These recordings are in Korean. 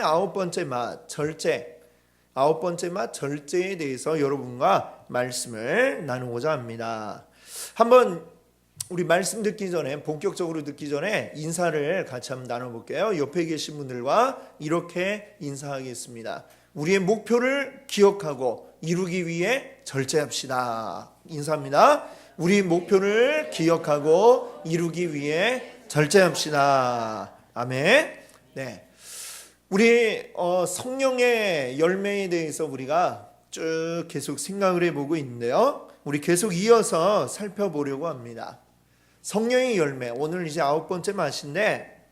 아홉 번째 맛, 절제. 아홉 번째 맛, 절제에 대해서 여러분과 말씀을 나누고자 합니다. 한번 우리 말씀 듣기 전에, 본격적으로 듣기 전에 인사를 같이 한번 나눠볼게요. 옆에 계신 분들과 이렇게 인사하겠습니다. 우리의 목표를 기억하고 이루기 위해 절제합시다. 인사합니다. 우리 목표를 기억하고 이루기 위해 절제합시다. 아멘. 네. 우리 성령의 열매에 대해서 우리가 쭉 계속 생각을 해보고 있는데요. 우리 계속 이어서 살펴보려고 합니다. 성령의 열매, 오늘 이제 아홉 번째 맛인데,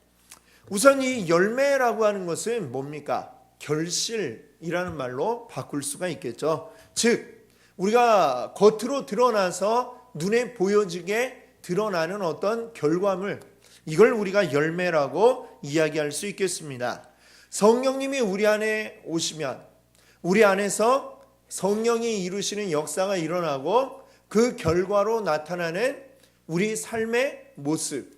우선 이 열매라고 하는 것은 뭡니까? 결실이라는 말로 바꿀 수가 있겠죠. 즉 우리가 겉으로 드러나서 눈에 보여지게 드러나는 어떤 결과물, 이걸 우리가 열매라고 이야기할 수 있겠습니다. 성령님이 우리 안에 오시면 우리 안에서 성령이 이루시는 역사가 일어나고 그 결과로 나타나는 우리 삶의 모습,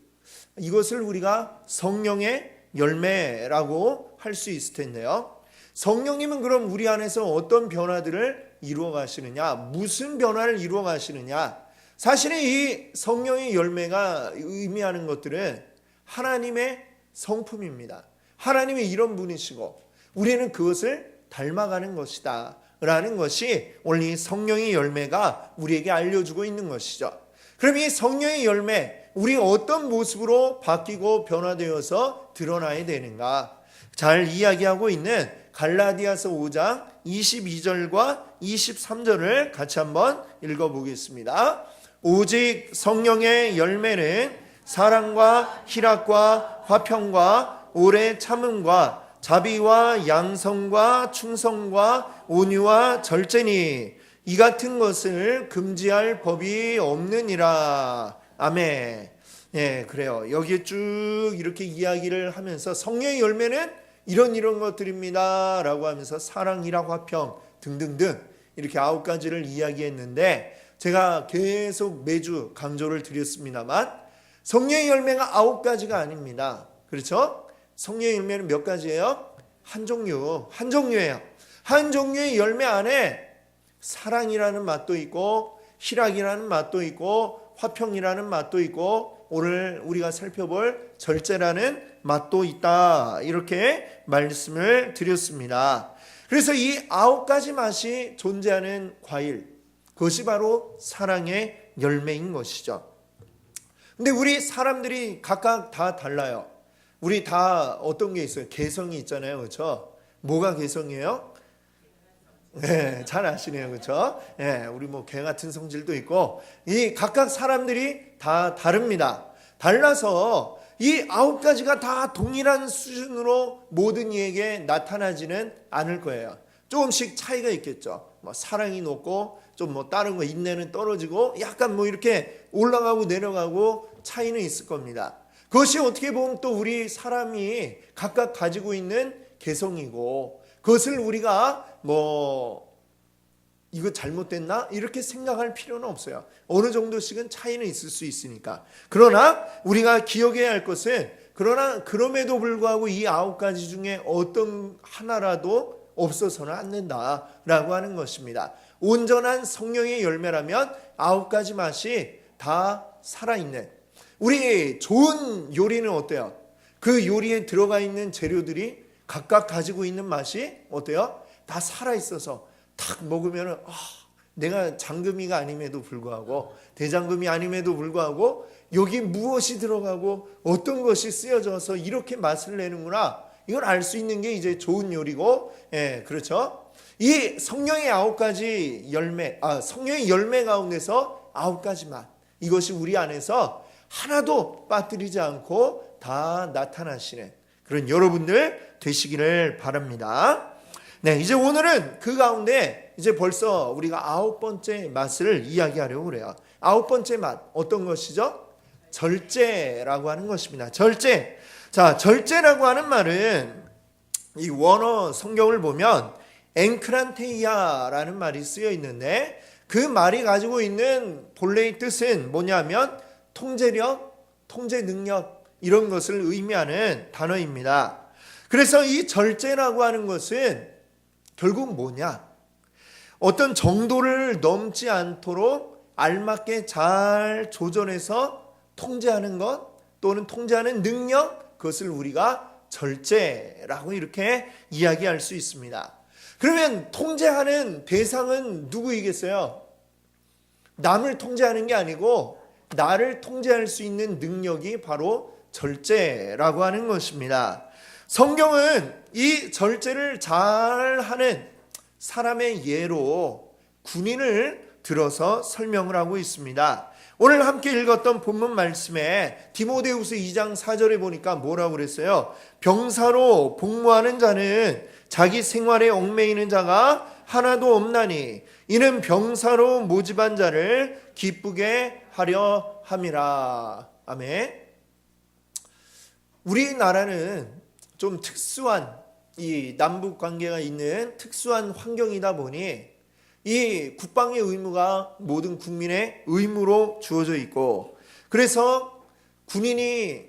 이것을 우리가 성령의 열매라고 할 수 있을 텐데요. 성령님은 그럼 우리 안에서 어떤 변화들을 이루어 가시느냐, 무슨 변화를 이루어 가시느냐, 사실은 이 성령의 열매가 의미하는 것들은 하나님의 성품입니다. 하나님이 이런 분이시고 우리는 그것을 닮아가는 것이다 라는 것이 오늘 이 성령의 열매가 우리에게 알려주고 있는 것이죠. 그럼 이 성령의 열매, 우리 어떤 모습으로 바뀌고 변화되어서 드러나야 되는가, 잘 이야기하고 있는 갈라디아서 5장 22절과 23절을 같이 한번 읽어보겠습니다. 오직 성령의 열매는 사랑과 희락과 화평과 오래 참음과 자비와 양성과 충성과 온유와 절제니 이 같은 것을 금지할 법이 없느니라. 아멘. 예, 그래요. 여기에 쭉 이렇게 이야기를 하면서 성령의 열매는 이런 것들입니다 라고 하면서 사랑, 희락, 화평 등등등 이렇게 9가지를 이야기했는데, 제가 계속 매주 강조를 드렸습니다만 성령의 열매가 9가지가 아닙니다. 그렇죠? 성령의 열매는 몇 가지예요? 한 종류예요. 한 종류의 열매 안에 사랑이라는 맛도 있고 희락이라는 맛도 있고 화평이라는 맛도 있고 오늘 우리가 살펴볼 절제라는 맛도 있다, 이렇게 말씀을 드렸습니다. 그래서 이 9가지 맛이 존재하는 과일, 그것이 바로 사랑의 열매인 것이죠. 근데 우리 사람들이 각각 다 달라요. 우리 다 어떤 게 있어요? 개성이 있잖아요. 그렇죠? 뭐가 개성이에요? 네, 잘 아시네요. 그렇죠? 네, 우리 뭐 개 같은 성질도 있고, 이 각각 사람들이 다 다릅니다. 달라서 이 9가지가 다 동일한 수준으로 모든 이에게 나타나지는 않을 거예요. 조금씩 차이가 있겠죠. 뭐 사랑이 높고 좀 뭐 다른 거 인내는 떨어지고 약간 뭐 이렇게 올라가고 내려가고 차이는 있을 겁니다. 그것이 어떻게 보면 또 우리 사람이 각각 가지고 있는 개성이고, 그것을 우리가 뭐 이거 잘못됐나 이렇게 생각할 필요는 없어요. 어느 정도씩은 차이는 있을 수 있으니까. 그러나 우리가 기억해야 할 것은, 그러나 그럼에도 불구하고 이 9가지 중에 어떤 하나라도 없어서는 안 된다라고 하는 것입니다. 온전한 성령의 열매라면 9가지 맛이 다 살아있는, 우리 좋은 요리는 어때요? 그 요리에 들어가 있는 재료들이 각각 가지고 있는 맛이 어때요? 다 살아있어서 딱 먹으면 내가 장금이가 아님에도 불구하고, 대장금이 아님에도 불구하고 여기 무엇이 들어가고 어떤 것이 쓰여져서 이렇게 맛을 내는구나, 이걸 알 수 있는 게 이제 좋은 요리고, 예, 그렇죠? 이 성령의 9가지 열매, 성령의 열매 가운데서 9가지 맛, 이것이 우리 안에서 하나도 빠뜨리지 않고 다 나타나시는 그런 여러분들 되시기를 바랍니다. 네, 이제 오늘은 그 가운데 이제 벌써 우리가 9번째 맛을 이야기하려고 그래요. 9번째 맛, 어떤 것이죠? 절제라고 하는 것입니다. 절제. 자, 절제라고 하는 말은 이 원어 성경을 보면 엔크란테이아라는 말이 쓰여 있는데, 그 말이 가지고 있는 본래의 뜻은 뭐냐면 통제력, 통제 능력, 이런 것을 의미하는 단어입니다. 그래서 이 절제라고 하는 것은 결국 뭐냐? 어떤 정도를 넘지 않도록 알맞게 잘 조절해서 통제하는 것, 또는 통제하는 능력, 그것을 우리가 절제라고 이렇게 이야기할 수 있습니다. 그러면 통제하는 대상은 누구이겠어요? 남을 통제하는 게 아니고 나를 통제할 수 있는 능력이 바로 절제라고 하는 것입니다. 성경은 이 절제를 잘하는 사람의 예로 군인을 들어서 설명을 하고 있습니다. 오늘 함께 읽었던 본문 말씀에 디모데후서 2장 4절에 보니까 뭐라고 그랬어요? 병사로 복무하는 자는 자기 생활에 얽매이는 자가 하나도 없나니 이는 병사로 모집한 자를 기쁘게 하려 함이라. 아멘. 우리나라는 좀 특수한 이 남북 관계가 있는 특수한 환경이다 보니 이 국방의 의무가 모든 국민의 의무로 주어져 있고, 그래서 군인이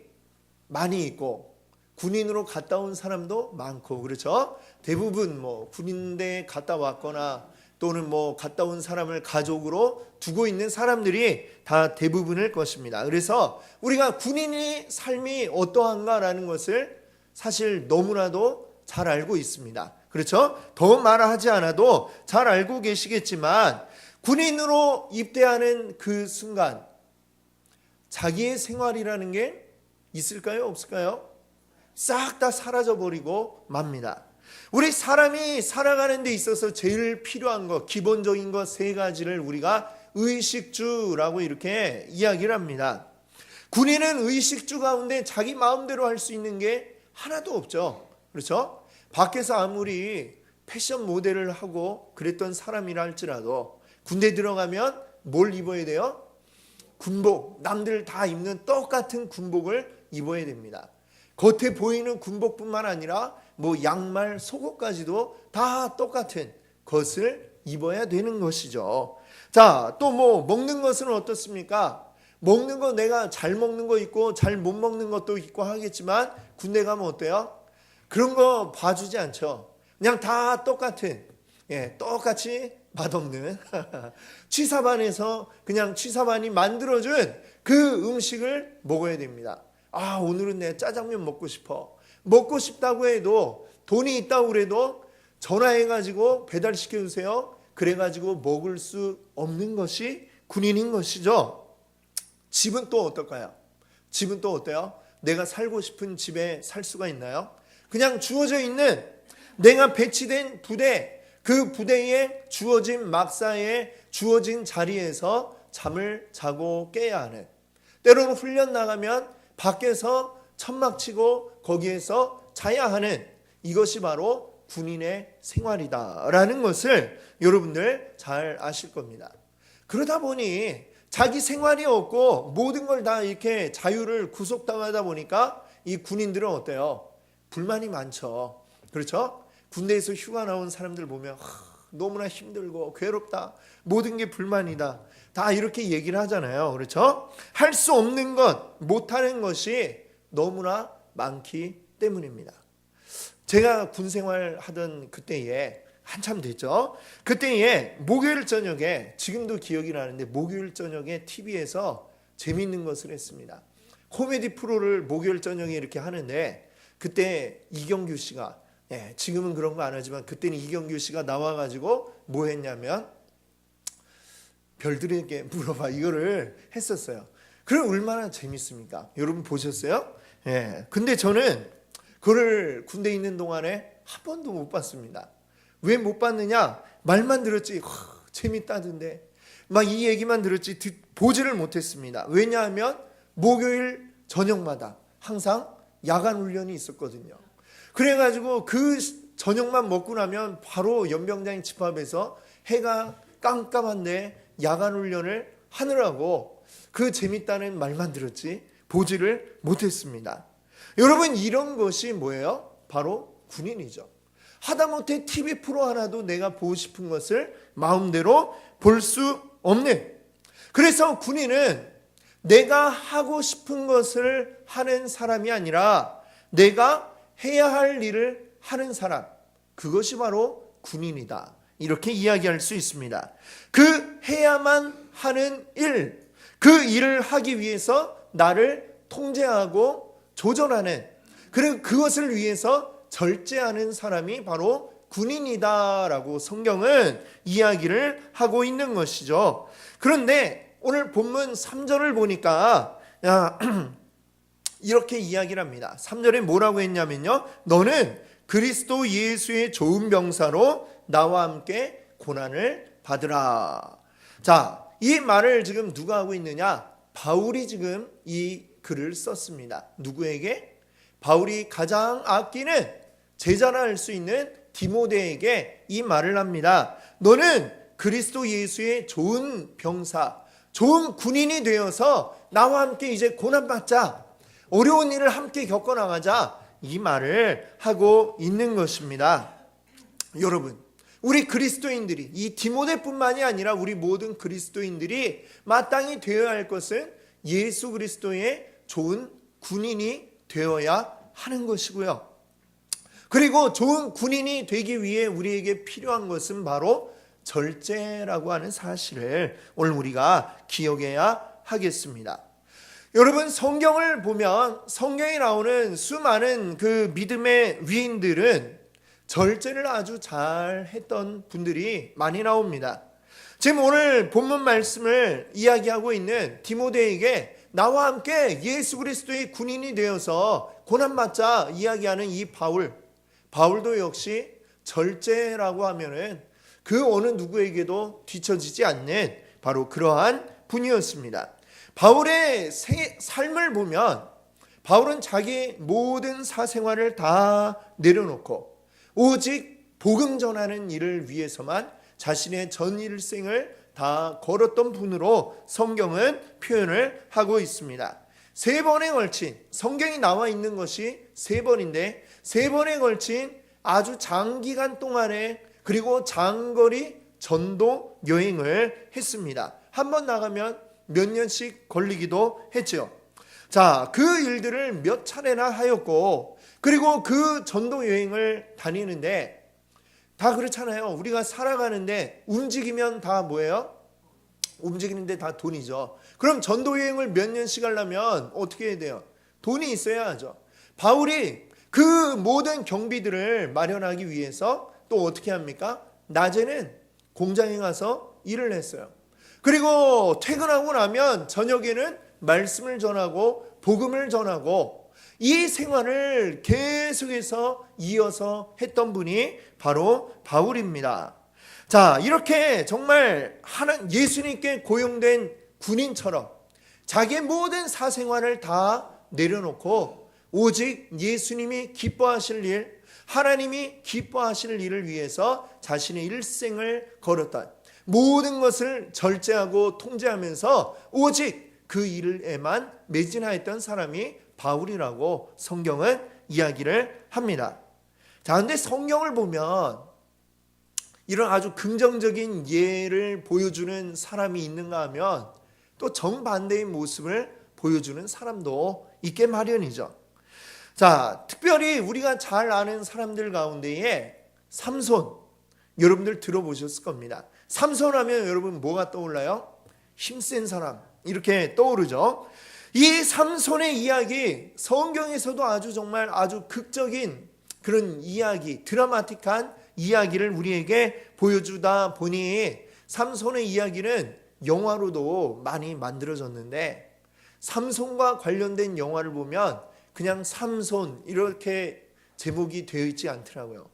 많이 있고 군인으로 갔다 온 사람도 많고, 그렇죠? 대부분 뭐 군인대 갔다 왔거나 또는 뭐 갔다 온 사람을 가족으로 두고 있는 사람들이 다 대부분일 것입니다. 그래서 우리가 군인의 삶이 어떠한가라는 것을 사실 너무나도 잘 알고 있습니다. 그렇죠? 더 말하지 않아도 잘 알고 계시겠지만 군인으로 입대하는 그 순간 자기의 생활이라는 게 있을까요? 없을까요? 싹 다 사라져버리고 맙니다. 우리 사람이 살아가는 데 있어서 제일 필요한 것, 기본적인 것 세 가지를 우리가 의식주라고 이렇게 이야기를 합니다. 군인은 의식주 가운데 자기 마음대로 할 수 있는 게 하나도 없죠. 그렇죠? 밖에서 아무리 패션 모델을 하고 그랬던 사람이라 할지라도 군대 들어가면 뭘 입어야 돼요? 군복, 남들 다 입는 똑같은 군복을 입어야 됩니다. 겉에 보이는 군복뿐만 아니라 뭐 양말, 속옷까지도 다 똑같은 것을 입어야 되는 것이죠. 자, 또 뭐 먹는 것은 어떻습니까? 먹는 거 내가 잘 먹는 거 있고 잘 못 먹는 것도 있고 하겠지만 군대 가면 어때요? 그런 거 봐주지 않죠. 그냥 다 똑같은, 똑같이 맛없는 취사반에서 그냥 취사반이 만들어준 그 음식을 먹어야 됩니다. 아, 오늘은 내 짜장면 먹고 싶어. 먹고 싶다고 해도 돈이 있다고 그래도 전화해가지고 배달시켜주세요. 그래가지고 먹을 수 없는 것이 군인인 것이죠. 집은 또 어떨까요? 집은 또 어때요? 내가 살고 싶은 집에 살 수가 있나요? 그냥 주어져 있는 내가 배치된 부대, 그 부대에 주어진 막사에 주어진 자리에서 잠을 자고 깨야 하는, 때로는 훈련 나가면 밖에서 천막 치고 거기에서 자야 하는, 이것이 바로 군인의 생활이다라는 것을 여러분들 잘 아실 겁니다. 그러다 보니 자기 생활이 없고 모든 걸 다 이렇게 자유를 구속당하다 보니까 이 군인들은 어때요? 불만이 많죠. 그렇죠? 군대에서 휴가 나온 사람들 보면 너무나 힘들고 괴롭다. 모든 게 불만이다. 다 이렇게 얘기를 하잖아요. 그렇죠? 할 수 없는 것, 못하는 것이 너무나 많기 때문입니다. 제가 군 생활하던 그때에 한참 됐죠. 그때에 목요일 저녁에, 지금도 기억이 나는데 목요일 저녁에 TV에서 재밌는 것을 했습니다. 코미디 프로를 목요일 저녁에 이렇게 하는데 그때 이경규 씨가, 지금은 그런 거 안 하지만 그때는 이경규 씨가 나와가지고 뭐 했냐면 별들에게 물어봐, 이거를 했었어요. 그럼 얼마나 재밌습니까? 여러분 보셨어요? 근데 저는 그걸 군대에 있는 동안에 한 번도 못 봤습니다. 왜 못 봤느냐? 말만 들었지 재밌다던데 막 이 얘기만 들었지 보지를 못했습니다. 왜냐하면 목요일 저녁마다 항상 야간 훈련이 있었거든요. 그래가지고 그 저녁만 먹고 나면 바로 연병장 집합에서 해가 깜깜한데 야간 훈련을 하느라고 그 재밌다는 말만 들었지 보지를 못했습니다. 여러분, 이런 것이 뭐예요? 바로 군인이죠. 하다못해 TV 프로 하나도 내가 보고 싶은 것을 마음대로 볼 수 없는, 그래서 군인은 내가 하고 싶은 것을 하는 사람이 아니라 내가 해야 할 일을 하는 사람, 그것이 바로 군인이다. 이렇게 이야기할 수 있습니다. 그 해야만 하는 일, 그 일을 하기 위해서 나를 통제하고 조절하는, 그리고 그것을 위해서 절제하는 사람이 바로 군인이다라고 성경은 이야기를 하고 있는 것이죠. 그런데 오늘 본문 3절을 보니까 이렇게 이야기를 합니다. 3절에 뭐라고 했냐면요, 너는 그리스도 예수의 좋은 병사로 나와 함께 고난을 받으라. 자, 이 말을 지금 누가 하고 있느냐? 바울이 지금 이 글을 썼습니다. 누구에게? 바울이 가장 아끼는 제자라 할 수 있는 디모데에게 이 말을 합니다. 너는 그리스도 예수의 좋은 병사, 좋은 군인이 되어서 나와 함께 이제 고난받자, 어려운 일을 함께 겪어나가자, 이 말을 하고 있는 것입니다. 여러분, 우리 그리스도인들이, 이 디모데뿐만이 아니라 우리 모든 그리스도인들이 마땅히 되어야 할 것은 예수 그리스도의 좋은 군인이 되어야 하는 것이고요. 그리고 좋은 군인이 되기 위해 우리에게 필요한 것은 바로 절제라고 하는 사실을 오늘 우리가 기억해야 하겠습니다. 여러분, 성경을 보면 성경에 나오는 수많은 그 믿음의 위인들은 절제를 아주 잘 했던 분들이 많이 나옵니다. 지금 오늘 본문 말씀을 이야기하고 있는 디모데에게 나와 함께 예수 그리스도의 군인이 되어서 고난받자 이야기하는 이 바울도 역시 절제라고 하면은 그 어느 누구에게도 뒤처지지 않는 바로 그러한 분이었습니다. 바울의 삶을 보면 바울은 자기 모든 사생활을 다 내려놓고 오직 복음 전하는 일을 위해서만 자신의 전 일생을 다 걸었던 분으로 성경은 표현을 하고 있습니다. 3번에 걸친, 성경이 나와 있는 것이 3번인데 3번에 걸친 아주 장기간 동안에, 그리고 장거리 전도 여행을 했습니다. 한 번 나가면 몇 년씩 걸리기도 했죠. 자, 그 일들을 몇 차례나 하였고, 그리고 그 전도 여행을 다니는데 다 그렇잖아요. 우리가 살아가는데 움직이면 다 뭐예요? 움직이는데 다 돈이죠. 그럼 전도 여행을 몇 년씩 하려면 어떻게 해야 돼요? 돈이 있어야 하죠. 바울이 그 모든 경비들을 마련하기 위해서 또 어떻게 합니까? 낮에는 공장에 가서 일을 했어요. 그리고 퇴근하고 나면 저녁에는 말씀을 전하고 복음을 전하고, 이 생활을 계속해서 이어서 했던 분이 바로 바울입니다. 자, 이렇게 정말 예수님께 고용된 군인처럼 자기의 모든 사생활을 다 내려놓고 오직 예수님이 기뻐하실 일, 하나님이 기뻐하실 일을 위해서 자신의 일생을 걸었던, 모든 것을 절제하고 통제하면서 오직 그 일에만 매진하였던 사람이 바울이라고 성경은 이야기를 합니다. 자, 근데 성경을 보면 이런 아주 긍정적인 예를 보여주는 사람이 있는가 하면 또 정반대의 모습을 보여주는 사람도 있게 마련이죠. 자, 특별히 우리가 잘 아는 사람들 가운데에 삼손, 여러분들 들어보셨을 겁니다. 삼손 하면 여러분 뭐가 떠올라요? 힘센 사람, 이렇게 떠오르죠. 이 삼손의 이야기, 성경에서도 아주 극적인 그런 이야기, 드라마틱한 이야기를 우리에게 보여주다 보니 삼손의 이야기는 영화로도 많이 만들어졌는데, 삼손과 관련된 영화를 보면 그냥 삼손 이렇게 제목이 되어 있지 않더라고요.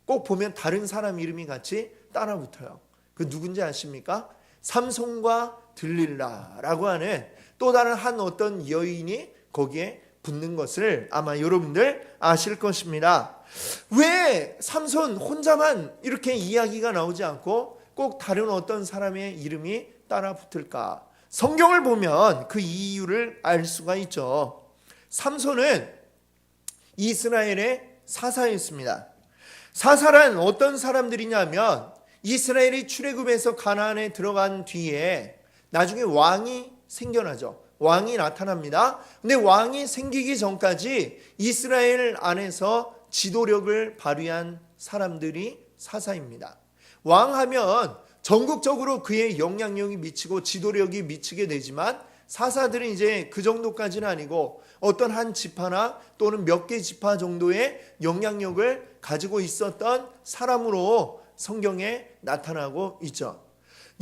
꼭 보면 다른 사람 이름이 같이 따라 붙어요. 그 누군지 아십니까? 삼손과 들릴라라고 하는 또 다른 한 어떤 여인이 거기에 붙는 것을 아마 여러분들 아실 것입니다. 왜 삼손 혼자만 이렇게 이야기가 나오지 않고 꼭 다른 어떤 사람의 이름이 따라 붙을까? 성경을 보면 그 이유를 알 수가 있죠. 삼손은 이스라엘의 사사였습니다. 사사란 어떤 사람들이냐면 이스라엘이 출애굽해서 가나안에 들어간 뒤에 나중에 왕이 생겨나죠. 왕이 나타납니다. 근데 왕이 생기기 전까지 이스라엘 안에서 지도력을 발휘한 사람들이 사사입니다. 왕하면 전국적으로 그의 영향력이 미치고 지도력이 미치게 되지만 사사들은 이제 그 정도까지는 아니고 어떤 한 지파나 또는 몇 개 지파 정도의 영향력을 가지고 있었던 사람으로 성경에 나타나고 있죠.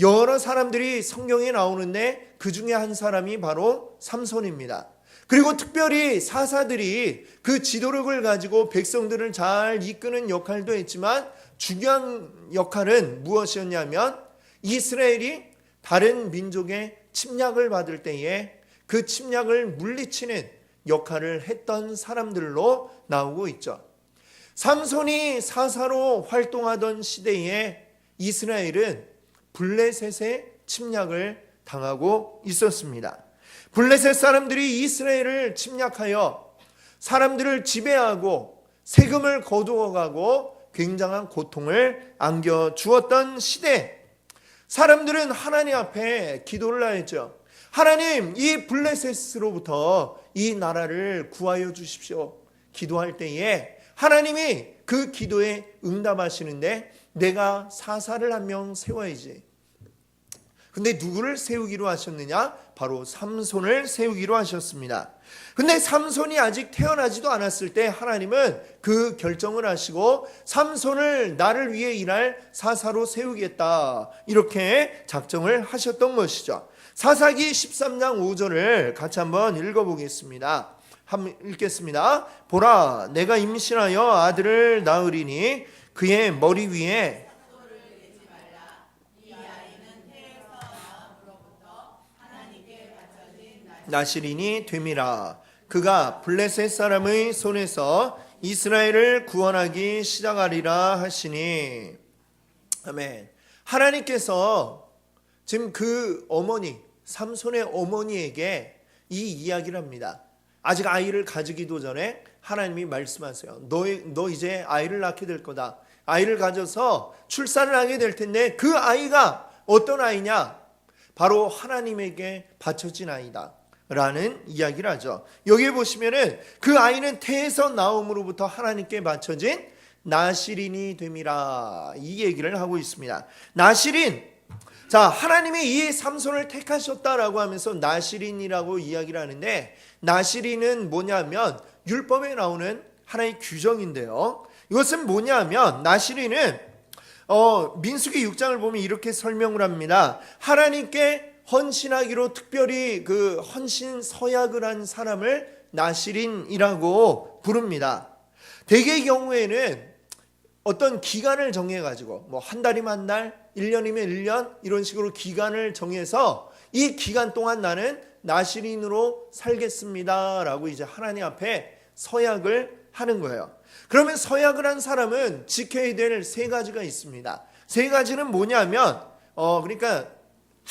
여러 사람들이 성경에 나오는데 그 중에 한 사람이 바로 삼손입니다. 그리고 특별히 사사들이 그 지도력을 가지고 백성들을 잘 이끄는 역할도 했지만 중요한 역할은 무엇이었냐면 이스라엘이 다른 민족의 침략을 받을 때에 그 침략을 물리치는 역할을 했던 사람들로 나오고 있죠. 삼손이 사사로 활동하던 시대에 이스라엘은 블레셋의 침략을 당하고 있었습니다. 블레셋 사람들이 이스라엘을 침략하여 사람들을 지배하고 세금을 거두어가고 굉장한 고통을 안겨주었던 시대, 사람들은 하나님 앞에 기도를 하였죠. 하나님, 이 블레셋으로부터 이 나라를 구하여 주십시오. 기도할 때에 하나님이 그 기도에 응답하시는데 내가 사사를 한 명 세워야지. 근데 누구를 세우기로 하셨느냐? 바로 삼손을 세우기로 하셨습니다. 근데 삼손이 아직 태어나지도 않았을 때 하나님은 그 결정을 하시고 삼손을 나를 위해 일할 사사로 세우겠다, 이렇게 작정을 하셨던 것이죠. 사사기 13장 5절을 같이 한번 읽어보겠습니다. 한번 읽겠습니다. 보라, 내가 임신하여 아들을 낳으리니 그의 머리 위에 나시린이 됨이라. 그가 블레셋 사람의 손에서 이스라엘을 구원하기 시작하리라 하시니. 아멘. 하나님께서 지금 그 어머니, 삼손의 어머니에게 이 이야기를 합니다. 아직 아이를 가지기도 전에 하나님이 말씀하세요. 너 이제 아이를 낳게 될 거다. 아이를 가져서 출산을 하게 될 텐데 그 아이가 어떤 아이냐? 바로 하나님에게 바쳐진 아이다 라는 이야기를 하죠. 여기 보시면은 그 아이는 태에서 나옴으로부터 하나님께 바쳐진 나시린이 됨이라, 이 얘기를 하고 있습니다. 나시린, 자, 하나님이 이 삼손을 택하셨다라고 하면서 나시린이라고 이야기를 하는데, 나시린은 뭐냐면 율법에 나오는 하나의 규정인데요. 이것은 뭐냐면 나시린은 민수기 6장을 보면 이렇게 설명을 합니다. 하나님께 헌신하기로 특별히 그 헌신 서약을 한 사람을 나시린이라고 부릅니다. 대개의 경우에는 어떤 기간을 정해가지고 뭐 한 달이면 한 달, 1년이면 1년 이런 식으로 기간을 정해서 이 기간 동안 나는 나시린으로 살겠습니다 라고 이제 하나님 앞에 서약을 하는 거예요. 그러면 서약을 한 사람은 지켜야 될 세 가지가 있습니다. 세 가지는 뭐냐면 그러니까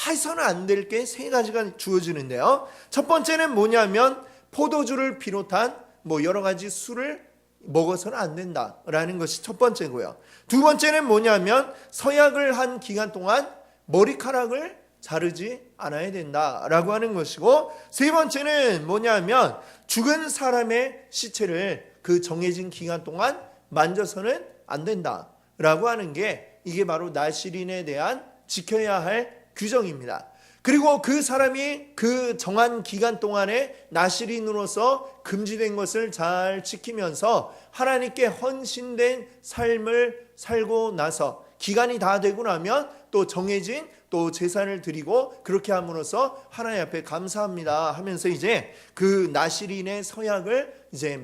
해서는 안 될 게 세 가지가 주어지는데요. 첫 번째는 뭐냐면 포도주를 비롯한 뭐 여러 가지 술을 먹어서는 안 된다라는 것이 첫 번째고요. 두 번째는 뭐냐면 서약을 한 기간 동안 머리카락을 자르지 않아야 된다라고 하는 것이고, 세 번째는 뭐냐면 죽은 사람의 시체를 그 정해진 기간 동안 만져서는 안 된다라고 하는 게, 이게 바로 나시린에 대한 지켜야 할 규정입니다. 그리고 그 사람이 그 정한 기간 동안에 나시린으로서 금지된 것을 잘 지키면서 하나님께 헌신된 삶을 살고 나서 기간이 다 되고 나면 또 정해진 또 제사를 드리고, 그렇게 함으로써 하나님 앞에 감사합니다 하면서 이제 그 나시린의 서약을 이제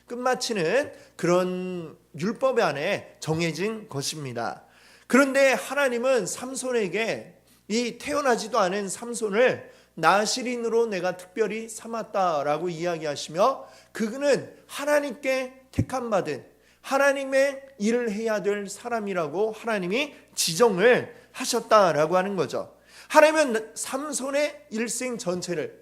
끝마치는 그런 율법 안에 정해진 것입니다. 그런데 하나님은 삼손에게 이 태어나지도 않은 삼손을 나시린으로 내가 특별히 삼았다라고 이야기하시며, 그는 하나님께 택함받은 하나님의 일을 해야 될 사람이라고 하나님이 지정을 하셨다라고 하는 거죠. 하나님은 삼손의 일생 전체를,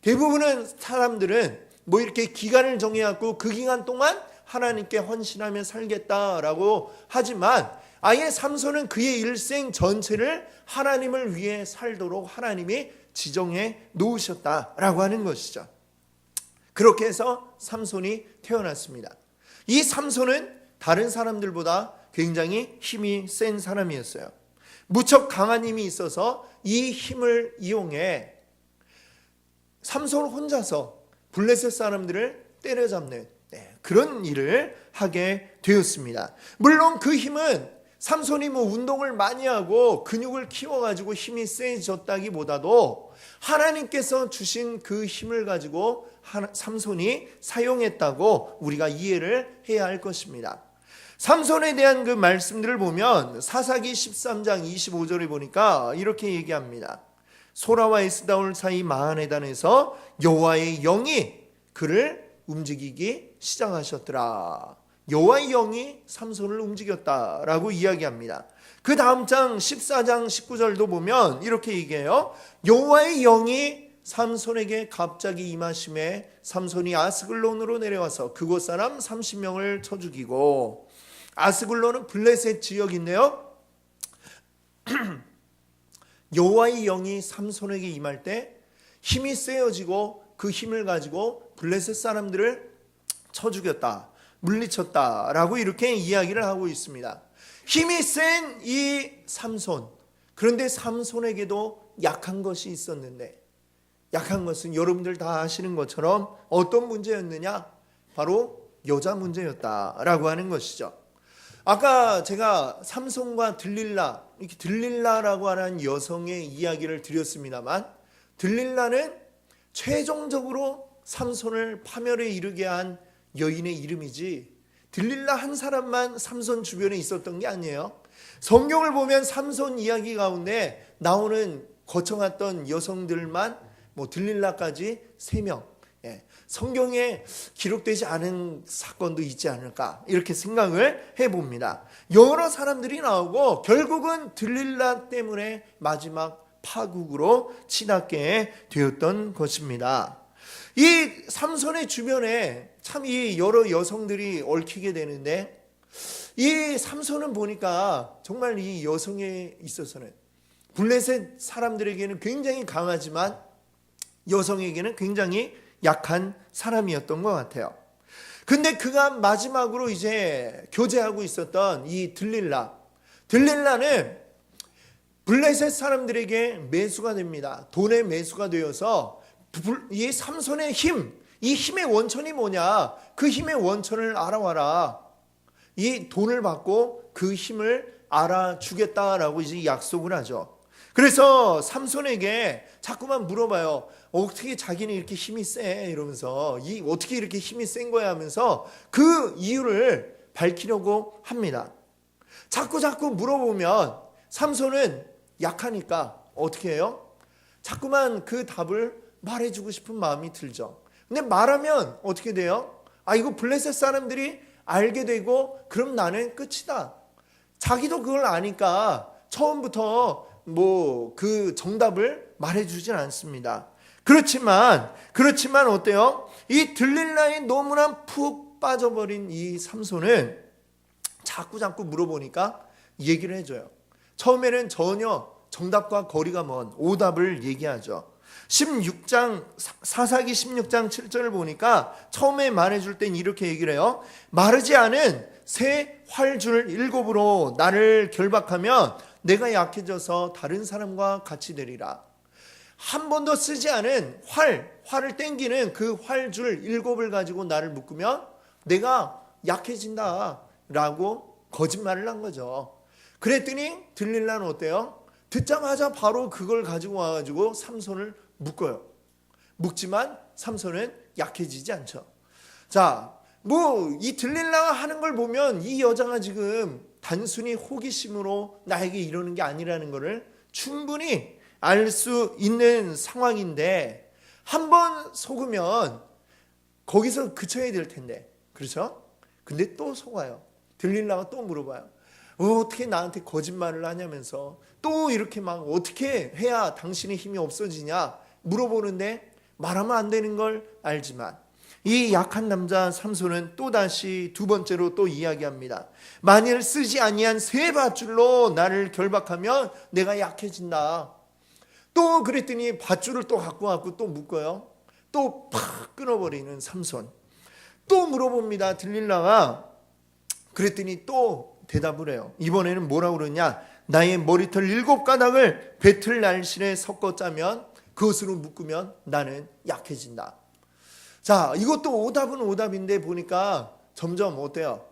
대부분은 사람들은 뭐 이렇게 기간을 정해갖고 그 기간 동안 하나님께 헌신하며 살겠다라고 하지만 아예 삼손은 그의 일생 전체를 하나님을 위해 살도록 하나님이 지정해 놓으셨다라고 하는 것이죠. 그렇게 해서 삼손이 태어났습니다. 이 삼손은 다른 사람들보다 굉장히 힘이 센 사람이었어요. 무척 강한 힘이 있어서 이 힘을 이용해 삼손 혼자서 블레셋 사람들을 때려잡는 그런 일을 하게 되었습니다. 물론 그 힘은 삼손이 운동을 많이 하고 근육을 키워가지고 힘이 세졌다기보다도 하나님께서 주신 그 힘을 가지고 삼손이 사용했다고 우리가 이해를 해야 할 것입니다. 삼손에 대한 그 말씀들을 보면 사사기 13장 25절에 보니까 이렇게 얘기합니다. 소라와 에스다올 사이 마하네단에서 여호와의 영이 그를 움직이기 시작하셨더라. 여호와의 영이 삼손을 움직였다라고 이야기합니다. 그 다음 장 14장 19절도 보면 이렇게 얘기해요. 여호와의 영이 삼손에게 갑자기 임하심에 삼손이 아스글론으로 내려와서 그곳 사람 30명을 쳐 죽이고, 아스글론은 블레셋 지역인데요. 여호와의 영이 삼손에게 임할 때 힘이 세어지고 그 힘을 가지고 블레셋 사람들을 쳐 죽였다, 물리쳤다라고 이렇게 이야기를 하고 있습니다. 힘이 센 이 삼손, 그런데 삼손에게도 약한 것이 있었는데, 약한 것은 여러분들 다 아시는 것처럼 어떤 문제였느냐? 바로 여자 문제였다라고 하는 것이죠. 아까 제가 삼손과 들릴라, 이렇게 들릴라라고 하는 여성의 이야기를 드렸습니다만, 들릴라는 최종적으로 삼손을 파멸에 이르게 한 여인의 이름이지, 들릴라 한 사람만 삼손 주변에 있었던 게 아니에요. 성경을 보면 삼손 이야기 가운데 나오는 거쳐갔던 여성들만 들릴라까지 3명, 성경에 기록되지 않은 사건도 있지 않을까 이렇게 생각을 해봅니다. 여러 사람들이 나오고 결국은 들릴라 때문에 마지막 파국으로 치닫게 되었던 것입니다. 이 삼손의 주변에 참 이 여러 여성들이 얽히게 되는데, 이 삼손은 보니까 정말 이 여성에 있어서는 블레셋 사람들에게는 굉장히 강하지만 여성에게는 굉장히 약한 사람이었던 것 같아요. 근데 그가 마지막으로 이제 교제하고 있었던 이 들릴라는 블레셋 사람들에게 매수가 됩니다. 돈의 매수가 되어서 이 삼손의 힘, 이 힘의 원천이 뭐냐? 그 힘의 원천을 알아와라. 이 돈을 받고 그 힘을 알아주겠다라고 이제 약속을 하죠. 그래서 삼손에게 자꾸만 물어봐요. 어떻게 자기는 이렇게 힘이 세? 이러면서 어떻게 이렇게 힘이 센 거야 하면서 그 이유를 밝히려고 합니다. 자꾸 물어보면 삼손은 약하니까 어떻게 해요? 자꾸만 그 답을 말해주고 싶은 마음이 들죠. 근데 말하면 어떻게 돼요? 이거 블레셋 사람들이 알게 되고 그럼 나는 끝이다. 자기도 그걸 아니까 처음부터 그 정답을 말해주진 않습니다. 그렇지만 어때요? 이 들릴라에 너무나 푹 빠져버린 이 삼손은 자꾸 물어보니까 얘기를 해줘요. 처음에는 전혀 정답과 거리가 먼 오답을 얘기하죠. 사사기 16장 7절을 보니까 처음에 말해줄 땐 이렇게 얘기를 해요. 마르지 않은 새 활줄 7으로 나를 결박하면 내가 약해져서 다른 사람과 같이 되리라. 한 번도 쓰지 않은 활을 땡기는 그 활줄 7을 가지고 나를 묶으면 내가 약해진다 라고 거짓말을 한 거죠. 그랬더니 들릴라는 어때요? 듣자마자 바로 그걸 가지고 와가지고 삼손을 묶어요. 묶지만 삼손은 약해지지 않죠. 자, 이 들릴라가 하는 걸 보면 이 여자가 지금 단순히 호기심으로 나에게 이러는 게 아니라는 것을 충분히 알 수 있는 상황인데, 한번 속으면 거기서 그쳐야 될 텐데, 그렇죠? 근데 또 속아요. 들릴라가 또 물어봐요. 어떻게 나한테 거짓말을 하냐면서 또 이렇게 막 어떻게 해야 당신의 힘이 없어지냐 물어보는데 말하면 안 되는 걸 알지만 이 약한 남자 삼손은 또다시 두 번째로 또 이야기합니다. 만일 쓰지 아니한 새 밧줄로 나를 결박하면 내가 약해진다. 또 그랬더니 밧줄을 또 갖고 왔고 또 묶어요. 또 팍 끊어버리는 삼손. 또 물어봅니다. 들릴라가. 그랬더니 또 대답을 해요. 이번에는 뭐라고 그러냐. 나의 머리털 7가닥을 배틀 날실에 섞어 짜면 그것으로 묶으면 나는 약해진다. 자, 이것도 오답은 오답인데 보니까 점점 어때요?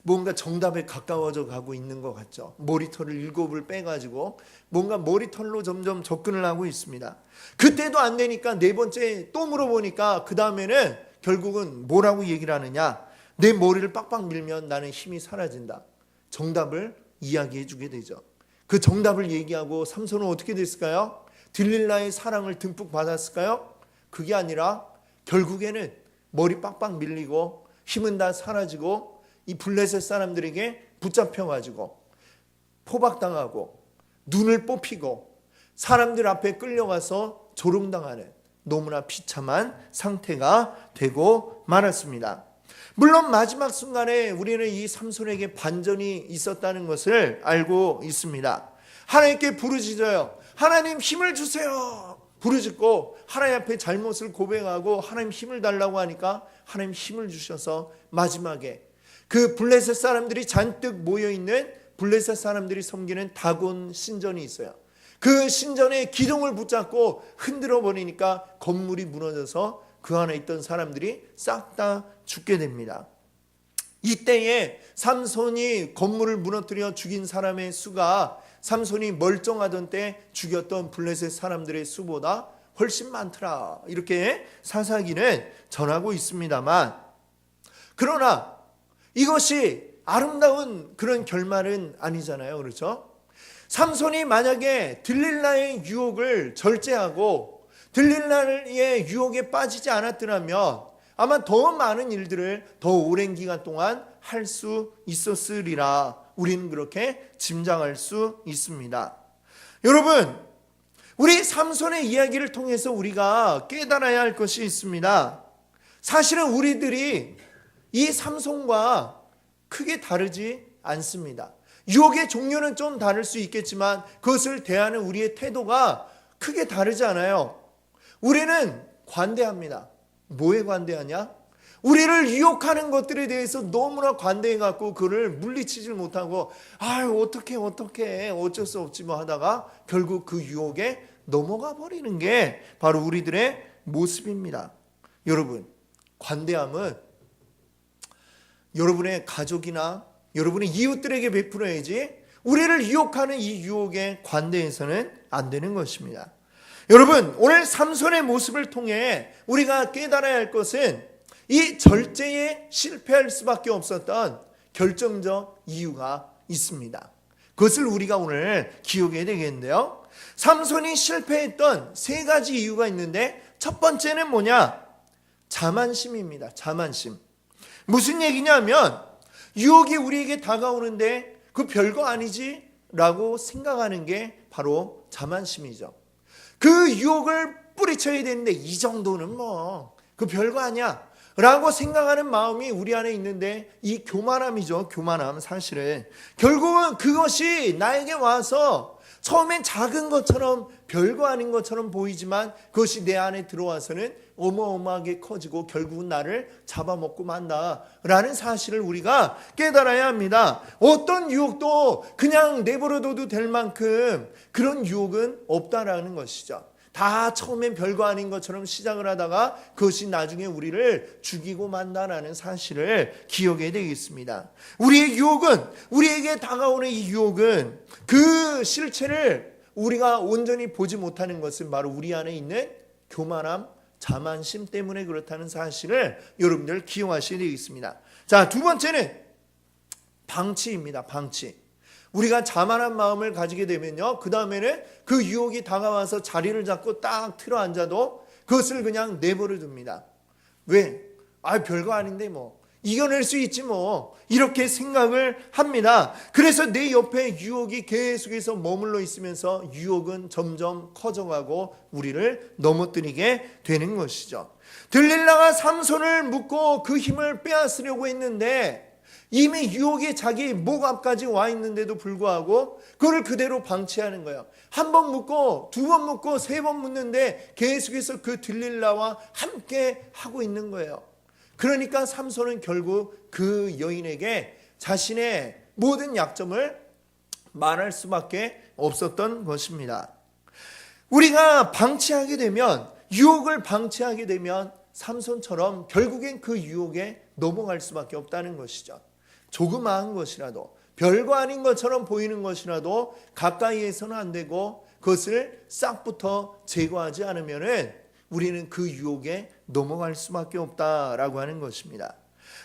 뭔가 정답에 가까워져 가고 있는 것 같죠. 머리털을 7을 빼가지고 뭔가 머리털로 점점 접근을 하고 있습니다. 그때도 안 되니까 네 번째 또 물어보니까 그 다음에는 결국은 뭐라고 얘기를 하느냐. 내 머리를 빡빡 밀면 나는 힘이 사라진다. 정답을 이야기해 주게 되죠. 그 정답을 얘기하고 삼손은 어떻게 됐을까요? 들릴라의 사랑을 듬뿍 받았을까요? 그게 아니라 결국에는 머리 빡빡 밀리고 힘은 다 사라지고 이 블레셋 사람들에게 붙잡혀가지고 포박당하고 눈을 뽑히고 사람들 앞에 끌려가서 조롱당하는 너무나 비참한 상태가 되고 말았습니다. 물론 마지막 순간에 우리는 이 삼손에게 반전이 있었다는 것을 알고 있습니다. 하나님께 부르짖어요. 하나님 힘을 주세요. 부르짖고 하나님 앞에 잘못을 고백하고 하나님 힘을 달라고 하니까 하나님 힘을 주셔서 마지막에 그 블레셋 사람들이 잔뜩 모여있는 블레셋 사람들이 섬기는 다곤 신전이 있어요. 그 신전의 기둥을 붙잡고 흔들어 버리니까 건물이 무너져서 그 안에 있던 사람들이 싹 다 죽게 됩니다. 이때에 삼손이 건물을 무너뜨려 죽인 사람의 수가 삼손이 멀쩡하던 때 죽였던 블레셋 사람들의 수보다 훨씬 많더라. 이렇게 사사기는 전하고 있습니다만, 그러나 이것이 아름다운 그런 결말은 아니잖아요. 그렇죠? 삼손이 만약에 들릴라의 유혹을 절제하고 들릴라의 유혹에 빠지지 않았더라면 아마 더 많은 일들을 더 오랜 기간 동안 할 수 있었으리라 우리는 그렇게 짐작할 수 있습니다. 여러분, 우리 삼손의 이야기를 통해서 우리가 깨달아야 할 것이 있습니다. 사실은 우리들이 이 삼손과 크게 다르지 않습니다. 유혹의 종류는 좀 다를 수 있겠지만 그것을 대하는 우리의 태도가 크게 다르지 않아요. 우리는 관대합니다. 뭐에 관대하냐? 우리를 유혹하는 것들에 대해서 너무나 관대해갖고 그를 물리치질 못하고 어떻게 어쩔 수 없지 뭐 하다가 결국 그 유혹에 넘어가 버리는 게 바로 우리들의 모습입니다. 여러분, 관대함은 여러분의 가족이나 여러분의 이웃들에게 베풀어야지 우리를 유혹하는 이 유혹에 관대해서는 안 되는 것입니다. 여러분, 오늘 삼손의 모습을 통해 우리가 깨달아야 할 것은 이 절제에 실패할 수밖에 없었던 결정적 이유가 있습니다. 그것을 우리가 오늘 기억해야 되겠는데요. 삼손이 실패했던 3가지 이유가 있는데 첫 번째는 뭐냐? 자만심입니다. 자만심. 무슨 얘기냐면 유혹이 우리에게 다가오는데 그 별거 아니지 라고 생각하는 게 바로 자만심이죠. 그 유혹을 뿌리쳐야 되는데 이 정도는 뭐 그 별거 아니야 라고 생각하는 마음이 우리 안에 있는데 이 교만함이죠. 교만함. 사실은 결국은 그것이 나에게 와서 처음엔 작은 것처럼 별거 아닌 것처럼 보이지만 그것이 내 안에 들어와서는 어마어마하게 커지고 결국은 나를 잡아먹고 만다라는 사실을 우리가 깨달아야 합니다. 어떤 유혹도 그냥 내버려둬도 될 만큼 그런 유혹은 없다라는 것이죠. 다 처음엔 별거 아닌 것처럼 시작을 하다가 그것이 나중에 우리를 죽이고 만다라는 사실을 기억해야 되겠습니다. 우리의 유혹은, 우리에게 다가오는 이 유혹은 그 실체를 우리가 온전히 보지 못하는 것은 바로 우리 안에 있는 교만함, 자만심 때문에 그렇다는 사실을 여러분들 기억하셔야 되겠습니다. 자, 두 번째는 방치입니다. 방치. 우리가 자만한 마음을 가지게 되면요, 그 다음에는 그 유혹이 다가와서 자리를 잡고 딱 틀어 앉아도 그것을 그냥 내버려 둡니다. 왜? 별거 아닌데 뭐 이겨낼 수 있지 뭐, 이렇게 생각을 합니다. 그래서 내 옆에 유혹이 계속해서 머물러 있으면서 유혹은 점점 커져가고 우리를 넘어뜨리게 되는 것이죠. 들릴라가 삼손을 묶고 그 힘을 빼앗으려고 했는데 이미 유혹이 자기 목 앞까지 와 있는데도 불구하고 그걸 그대로 방치하는 거예요. 한 번 묶고 두 번 묶고 세 번 묶는데 계속해서 그 들릴라와 함께 하고 있는 거예요. 그러니까 삼손은 결국 그 여인에게 자신의 모든 약점을 말할 수밖에 없었던 것입니다. 우리가 방치하게 되면, 유혹을 방치하게 되면 삼손처럼 결국엔 그 유혹에 넘어갈 수밖에 없다는 것이죠. 조그마한 것이라도, 별거 아닌 것처럼 보이는 것이라도 가까이에서는 안 되고 그것을 싹부터 제거하지 않으면 우리는 그 유혹에 넘어갈 수밖에 없다라고 하는 것입니다.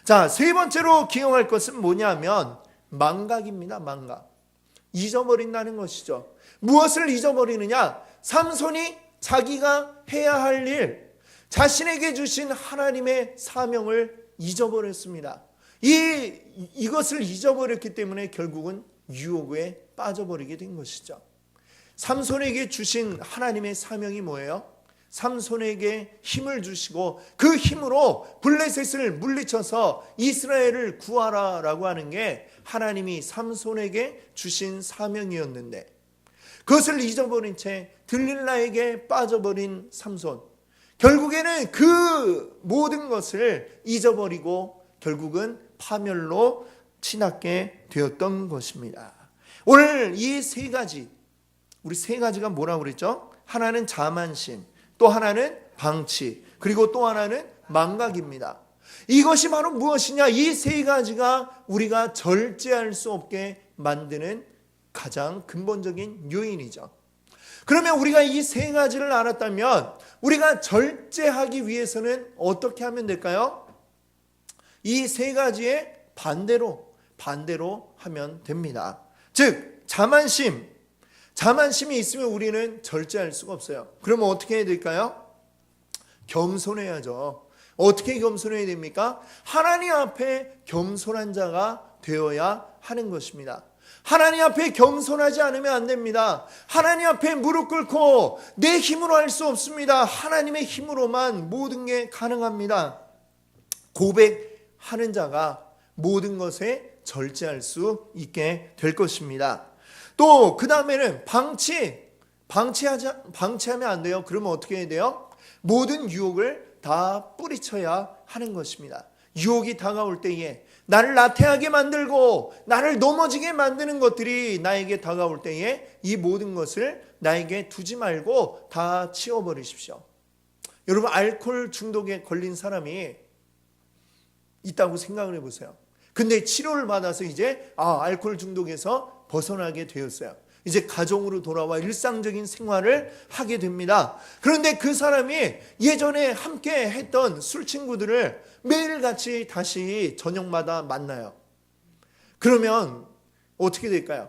자, 세 번째로 기억할 것은 뭐냐면 망각입니다. 망각. 잊어버린다는 것이죠. 무엇을 잊어버리느냐? 삼손이 자기가 해야 할 일, 자신에게 주신 하나님의 사명을 잊어버렸습니다. 이것을 잊어버렸기 때문에 결국은 유혹에 빠져버리게 된 것이죠. 삼손에게 주신 하나님의 사명이 뭐예요? 삼손에게 힘을 주시고 그 힘으로 블레셋을 물리쳐서 이스라엘을 구하라라고 하는 게 하나님이 삼손에게 주신 사명이었는데, 그것을 잊어버린 채 들릴라에게 빠져버린 삼손, 결국에는 그 모든 것을 잊어버리고 결국은 파멸로 치닫게 되었던 것입니다. 오늘 이 세 가지, 우리 세 가지가 뭐라고 그랬죠? 하나는 자만심, 또 하나는 방치, 그리고 또 하나는 망각입니다. 이것이 바로 무엇이냐? 이 세 가지가 우리가 절제할 수 없게 만드는 가장 근본적인 요인이죠. 그러면 우리가 이 세 가지를 알았다면 우리가 절제하기 위해서는 어떻게 하면 될까요? 이 세 가지의 반대로 하면 됩니다. 즉 자만심이 있으면 우리는 절제할 수가 없어요. 그러면 어떻게 해야 될까요? 겸손해야죠. 어떻게 겸손해야 됩니까? 하나님 앞에 겸손한 자가 되어야 하는 것입니다. 하나님 앞에 겸손하지 않으면 안 됩니다. 하나님 앞에 무릎 꿇고 내 힘으로 할 수 없습니다. 하나님의 힘으로만 모든 게 가능합니다. 고백하는 자가 모든 것에 절제할 수 있게 될 것입니다. 또 그 다음에는 방치하면 안 돼요. 그러면 어떻게 해야 돼요? 모든 유혹을 다 뿌리쳐야 하는 것입니다. 유혹이 다가올 때에 나를 나태하게 만들고 나를 넘어지게 만드는 것들이 나에게 다가올 때에 이 모든 것을 나에게 두지 말고 다 치워버리십시오. 여러분, 알코올 중독에 걸린 사람이 있다고 생각을 해보세요. 근데 치료를 받아서 이제 알코올 중독에서 벗어나게 되었어요. 이제 가정으로 돌아와 일상적인 생활을 하게 됩니다. 그런데 그 사람이 예전에 함께 했던 술 친구들을 매일같이 다시 저녁마다 만나요. 그러면 어떻게 될까요?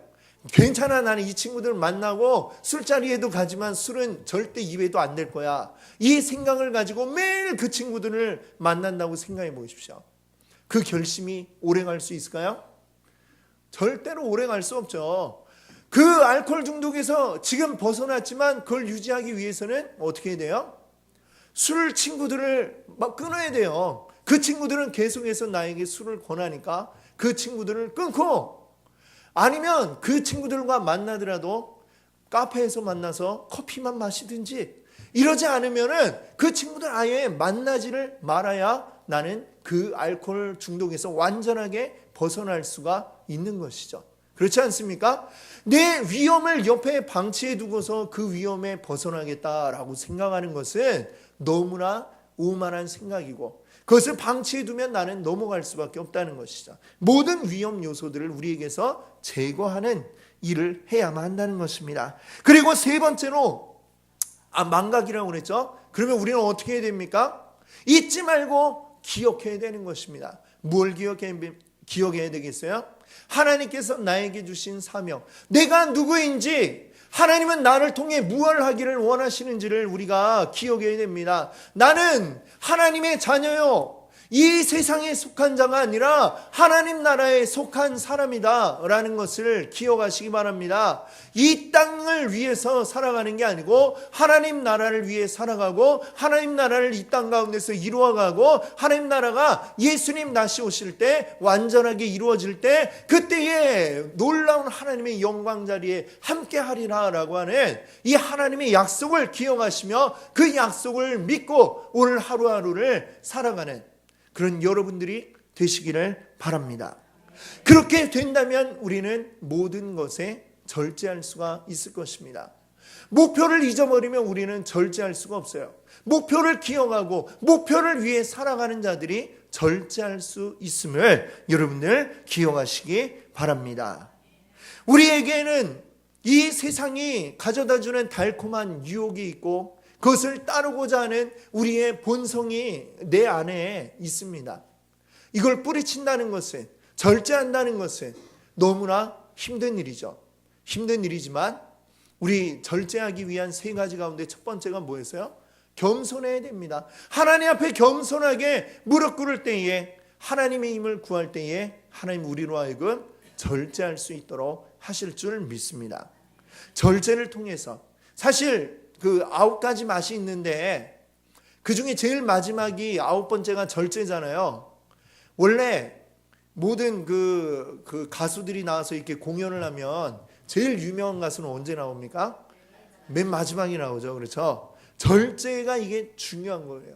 괜찮아, 나는 이 친구들 만나고 술자리에도 가지만 술은 절대 입에도 안 댈 거야. 이 생각을 가지고 매일 그 친구들을 만난다고 생각해 보십시오. 그 결심이 오래갈 수 있을까요? 절대로 오래갈 수 없죠. 그 알코올 중독에서 지금 벗어났지만 그걸 유지하기 위해서는 어떻게 해야 돼요? 술 친구들을 막 끊어야 돼요. 그 친구들은 계속해서 나에게 술을 권하니까 그 친구들을 끊고, 아니면 그 친구들과 만나더라도 카페에서 만나서 커피만 마시든지, 이러지 않으면은 그 친구들 아예 만나지를 말아야 나는 그 알코올 중독에서 완전하게 벗어날 수가 있는 것이죠. 그렇지 않습니까? 내 위험을 옆에 방치해 두고서 그 위험에 벗어나겠다라고 생각하는 것은 너무나 오만한 생각이고, 그것을 방치해 두면 나는 넘어갈 수밖에 없다는 것이죠. 모든 위험 요소들을 우리에게서 제거하는 일을 해야만 한다는 것입니다. 그리고 세 번째로 망각이라고 그랬죠. 그러면 우리는 어떻게 해야 됩니까? 잊지 말고 기억해야 되는 것입니다. 뭘 기억해야 되겠어요? 하나님께서 나에게 주신 사명, 내가 누구인지, 하나님은 나를 통해 무엇을 하기를 원하시는지를 우리가 기억해야 됩니다. 나는 하나님의 자녀요. 이 세상에 속한 자가 아니라 하나님 나라에 속한 사람이다 라는 것을 기억하시기 바랍니다. 이 땅을 위해서 살아가는 게 아니고 하나님 나라를 위해 살아가고 하나님 나라를 이 땅 가운데서 이루어가고 하나님 나라가 예수님 다시 오실 때 완전하게 이루어질 때 그때에 놀라운 하나님의 영광 자리에 함께 하리라 라고 하는 이 하나님의 약속을 기억하시며 그 약속을 믿고 오늘 하루하루를 살아가는 그런 여러분들이 되시기를 바랍니다. 그렇게 된다면 우리는 모든 것에 절제할 수가 있을 것입니다. 목표를 잊어버리면 우리는 절제할 수가 없어요. 목표를 기억하고 목표를 위해 살아가는 자들이 절제할 수 있음을 여러분들 기억하시기 바랍니다. 우리에게는 이 세상이 가져다주는 달콤한 유혹이 있고 그것을 따르고자 하는 우리의 본성이 내 안에 있습니다. 이걸 뿌리친다는 것은, 절제한다는 것은 너무나 힘든 일이죠. 힘든 일이지만 우리 절제하기 위한 세 가지 가운데 첫 번째가 뭐였어요? 겸손해야 됩니다. 하나님 앞에 겸손하게 무릎 꿇을 때에 하나님의 힘을 구할 때에 하나님 우리로 하여금 절제할 수 있도록 하실 줄 믿습니다. 절제를 통해서 사실 그 9가지 맛이 있는데 그 중에 제일 마지막이 9번째가 절제잖아요. 원래 모든 그 가수들이 나와서 이렇게 공연을 하면 제일 유명한 가수는 언제 나옵니까? 맨 마지막에 나오죠. 그렇죠? 절제가 이게 중요한 거예요.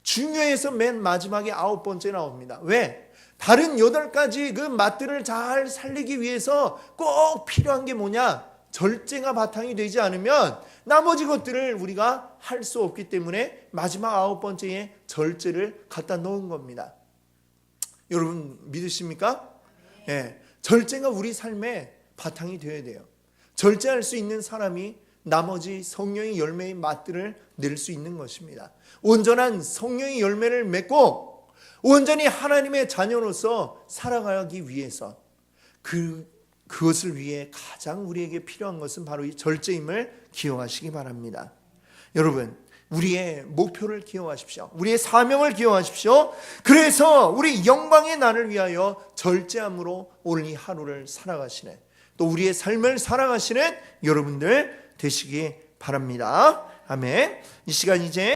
중요해서 맨 마지막에 9번째 나옵니다. 왜? 다른 8가지 그 맛들을 잘 살리기 위해서 꼭 필요한 게 뭐냐? 절제가 바탕이 되지 않으면 나머지 것들을 우리가 할 수 없기 때문에 마지막 9번째에 절제를 갖다 놓은 겁니다. 여러분 믿으십니까? 네. 절제가 우리 삶의 바탕이 되어야 돼요. 절제할 수 있는 사람이 나머지 성령의 열매의 맛들을 낼 수 있는 것입니다. 온전한 성령의 열매를 맺고 온전히 하나님의 자녀로서 살아가기 위해서 그것을 위해 가장 우리에게 필요한 것은 바로 이 절제임을 기억하시기 바랍니다. 여러분 우리의 목표를 기억하십시오. 우리의 사명을 기억하십시오. 그래서 우리 영광의 날을 위하여 절제함으로 오늘 이 하루를 살아가시는 또 우리의 삶을 살아가시는 여러분들 되시기 바랍니다. 아멘. 이 시간 이제